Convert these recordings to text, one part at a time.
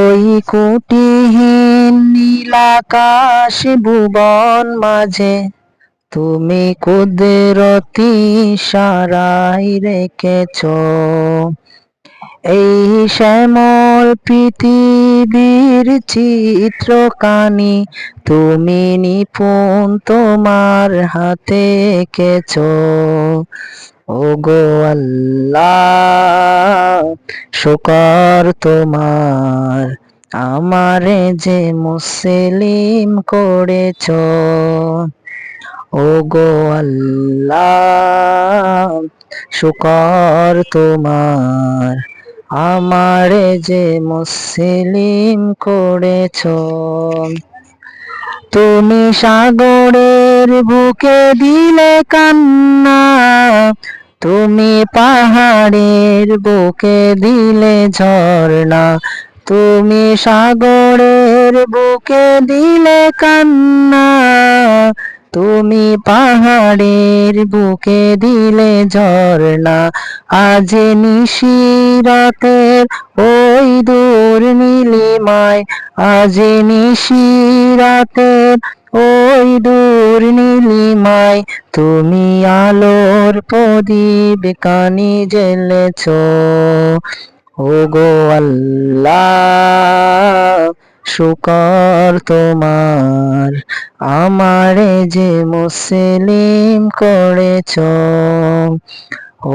ওই কুটিহীন নীলাকাশ ভুবন মাঝে তুমি কুদরতি সারাই রেখেছ এই শ্যামল পৃথিবীর চিত্রকানি তুমি নিপুণ তোমার হাতে এঁকেছ ওগো আল্লাহ শুকর তোমার আমারে যে মুসলিম করেছ ওগো আল্লাহ শুকর তোমার আমারে যে মুসলিম করেছ তুমি সাগরের বুকে দিলে কান্না তুমি পাহাড়ের বুকে দিলে ঝর্ণা তুমি সাগরের বুকে দিলে কান্না তুমি পাহাড়ের বুকে দিলে ঝর্ণা আজ নিশিরাতের ওই দূর নীলিমায় আজ নিশিরাতের ওই দূর নীলিমায় তুমি আলোর প্রদীপ কানি জ্বেলেছ ওগো আল্লাহ শুকর তোমার আমারে যে মুসলিম করেছ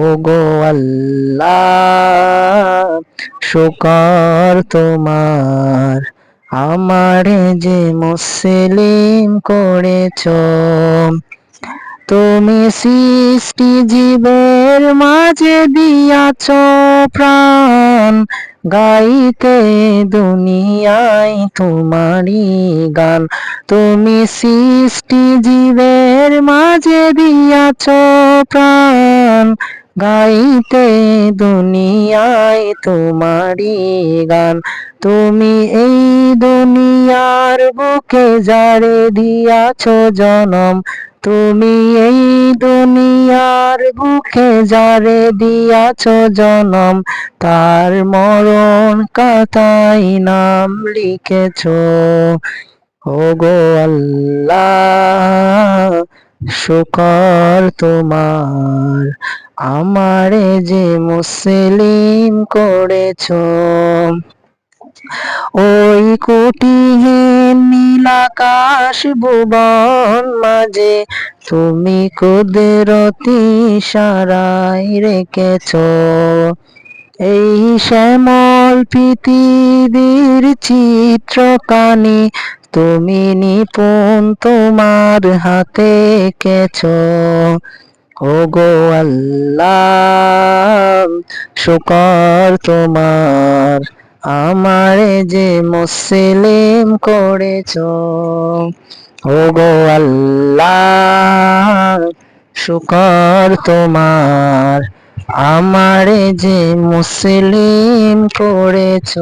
ওগো আল্লাহ শুকর তোমার আমারে যে মুসলিম করেছ তুমি সৃষ্টি জীবের মাঝে দিয়াছ প্রাণ গাইতে দুনিয়ায় তোমারই গান তুমি সৃষ্টি জীবের মাঝে দিয়াছ প্রাণ গাইতে দুনিয়ায় তোমারই গান তুমি এই দুনিয়ার বুকে যারে দিয়াছ জনম তুমি এই দুনিয়ার বুকে যারে দিয়াছ জনম তার মরণ কাতায় নাম লিখেছ ওগো আল্লাহ শুকর তোমার আমারে যে মুসলিম করেছ ওই কুটিহীন নীলাকাশ ভুবন মাঝে তুমি কুদরতি সারাই রেখেছ এই শ্যামল পৃথিবীর চিত্রকানি তুমি নিপুণ তোমার হাতে এঁকেছ ওগো আল্লাহ শুকর তোমার আমারে যে মুসলিম করেছ ওগো আল্লাহ শুকর তোমার আমারে যে মুসলিম করেছ।